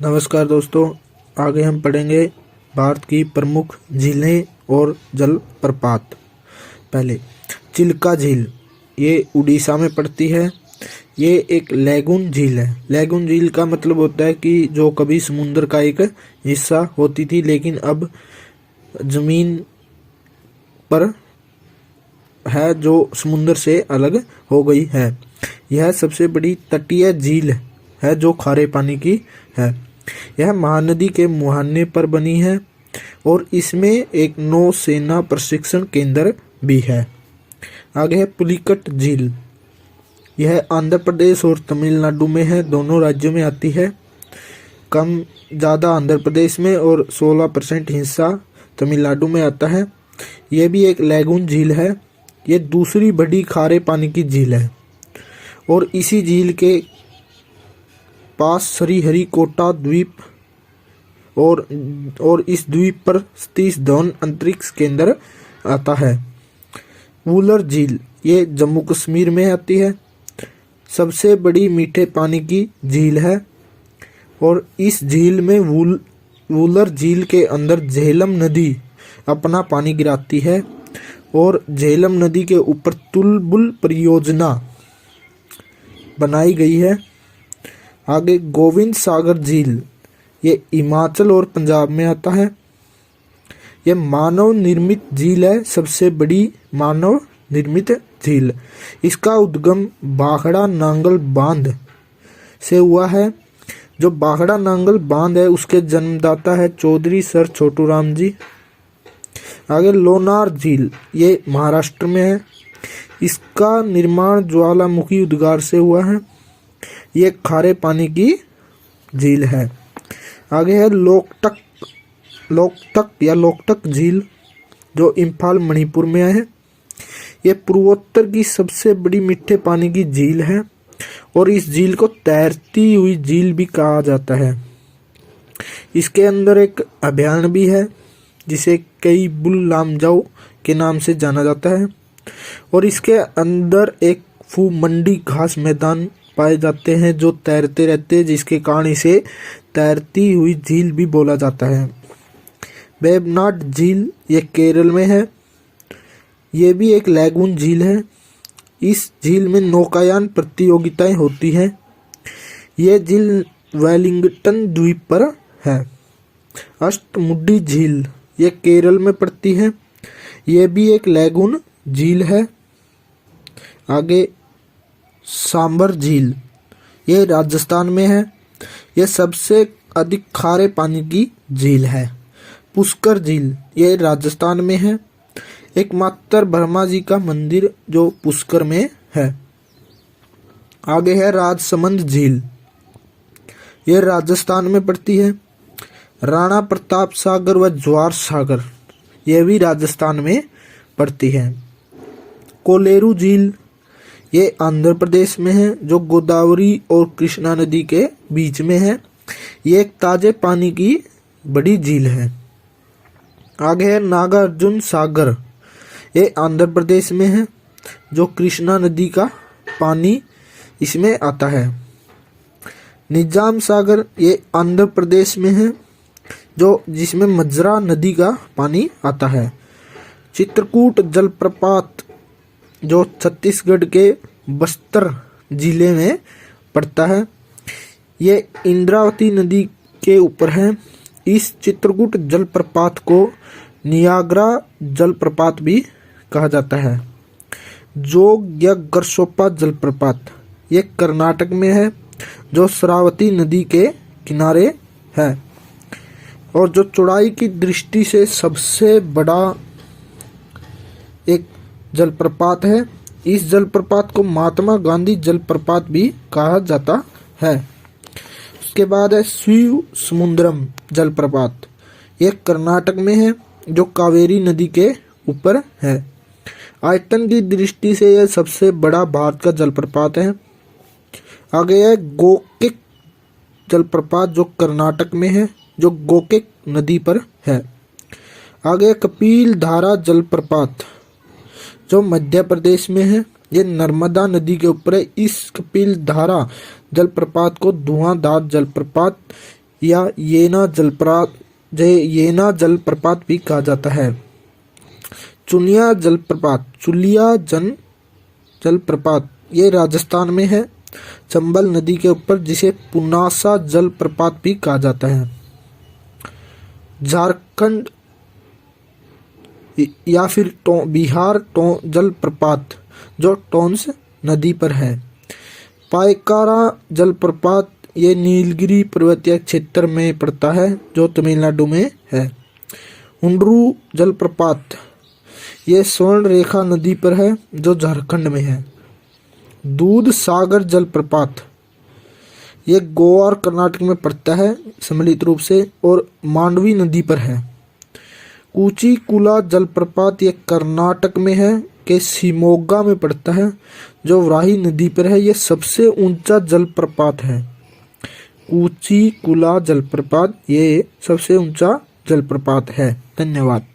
नमस्कार दोस्तों, आगे हम पढ़ेंगे भारत की प्रमुख झीलें और जलप्रपात। पहले चिल्का झील, ये उड़ीसा में पड़ती है। ये एक लैगून झील है। लैगून झील का मतलब होता है कि जो कभी समुद्र का एक हिस्सा होती थी लेकिन अब जमीन पर है, जो समुद्र से अलग हो गई है। यह सबसे बड़ी तटीय झील है जो खारे पानी की है। यह महानदी के मुहाने पर बनी है और इसमें एक नौसेना प्रशिक्षण केंद्र भी है। आगे है पुलिकट झील। यह आंध्र प्रदेश और तमिलनाडु में है, दोनों राज्यों में आती है। कम ज़्यादा आंध्र प्रदेश में और 16% हिस्सा तमिलनाडु में आता है। यह भी एक लैगून झील है। यह दूसरी बड़ी खारे पानी की झील है और इसी झील के पास श्रीहरिकोटा द्वीप और इस द्वीप पर सतीश धवन अंतरिक्ष केंद्र आता है। वूलर झील, ये जम्मू कश्मीर में आती है। सबसे बड़ी मीठे पानी की झील है और इस झील में वूलर झील के अंदर झेलम नदी अपना पानी गिराती है और झेलम नदी के ऊपर तुलबुल परियोजना बनाई गई है। आगे गोविंद सागर झील, ये हिमाचल और पंजाब में आता है। यह मानव निर्मित झील है, सबसे बड़ी मानव निर्मित झील। इसका उद्गम बाखड़ा नांगल बांध से हुआ है। जो बाखड़ा नांगल बांध है उसके जन्मदाता है चौधरी सर छोटू राम जी। आगे लोनार झील, ये महाराष्ट्र में है। इसका निर्माण ज्वालामुखी उद्गार से हुआ है। ये खारे पानी की झील है। आगे है लोकटक झील, जो इम्फाल मणिपुर में है। ये पूर्वोत्तर की सबसे बड़ी मीठे पानी की झील है और इस झील को तैरती हुई झील भी कहा जाता है। इसके अंदर एक अभयारण्य भी है जिसे कई बुल लामजाओ के नाम से जाना जाता है और इसके अंदर एक फू मंडी घास मैदान पाए जाते हैं जो तैरते रहते हैं, जिसके कारण इसे तैरती हुई झील भी बोला जाता है। वेबनाड झील, ये केरल में है। ये भी एक लैगून झील है। इस झील में नौकायान प्रतियोगिताएं होती हैं। ये झील वेलिंगटन द्वीप पर है। अष्टमुडी झील, ये केरल में पड़ती है। ये भी एक लैगून झील है। आगे सांबर झील, ये राजस्थान में है। यह सबसे अधिक खारे पानी की झील है। पुष्कर झील, ये राजस्थान में है। एकमात्र ब्रह्मा जी का मंदिर जो पुष्कर में है। आगे है राजसमंद झील, ये राजस्थान में पड़ती है। राणा प्रताप सागर व ज्वार सागर, यह भी राजस्थान में पड़ती है। कोलेरू झील, ये आंध्र प्रदेश में है, जो गोदावरी और कृष्णा नदी के बीच में है। ये एक ताजे पानी की बड़ी झील है। आगे है नागार्जुन सागर, ये आंध्र प्रदेश में है, जो कृष्णा नदी का पानी इसमें आता है। निजाम सागर, ये आंध्र प्रदेश में है, जो जिसमें मजरा नदी का पानी आता है। चित्रकूट जलप्रपात, जो छत्तीसगढ़ के बस्तर जिले में पड़ता है। ये इंद्रावती नदी के ऊपर है। इस चित्रकूट जलप्रपात को नियाग्रा जलप्रपात भी कहा जाता है। जोग या गरसोप्पा जलप्रपात, ये कर्नाटक में है, जो शरावती नदी के किनारे है और जो चौड़ाई की दृष्टि से सबसे बड़ा एक जलप्रपात है। इस जलप्रपात को महात्मा गांधी जलप्रपात भी कहा जाता है। उसके बाद है शिव समुद्रम जलप्रपात, यह कर्नाटक में है, जो कावेरी नदी के ऊपर है। आयतन की दृष्टि से यह सबसे बड़ा भारत का जलप्रपात है। आगे है गोकेक जलप्रपात, जो कर्नाटक में है, जो गोकेक नदी पर है। आगे कपिल धारा जलप्रपात, जो मध्य प्रदेश में है। ये नर्मदा नदी के ऊपर है। इस कपिल धारा जलप्रपात को धुआंधार जलप्रपात या येना जलप्रपात भी कहा जाता है। चुलिया जलप्रपात ये राजस्थान में है, चंबल नदी के ऊपर, जिसे पुनासा जलप्रपात भी कहा जाता है। झारखंड या फिर बिहार जलप्रपात जो टोंस नदी पर है। पायकारा जलप्रपात ये नीलगिरी पर्वतीय क्षेत्र में पड़ता है जो तमिलनाडु में है। हुंडरू जलप्रपात ये स्वर्ण रेखा नदी पर है जो झारखंड में है। दूध सागर जलप्रपात ये गोवा और कर्नाटक में पड़ता है सम्मिलित रूप से और मांडवी नदी पर है। कूचीकुला जलप्रपात ये कर्नाटक में है के शिमोगा में पड़ता है जो वाराही नदी पर है। ये सबसे ऊंचा जलप्रपात है। कूचीकुला जलप्रपात ये सबसे ऊंचा जलप्रपात है। धन्यवाद।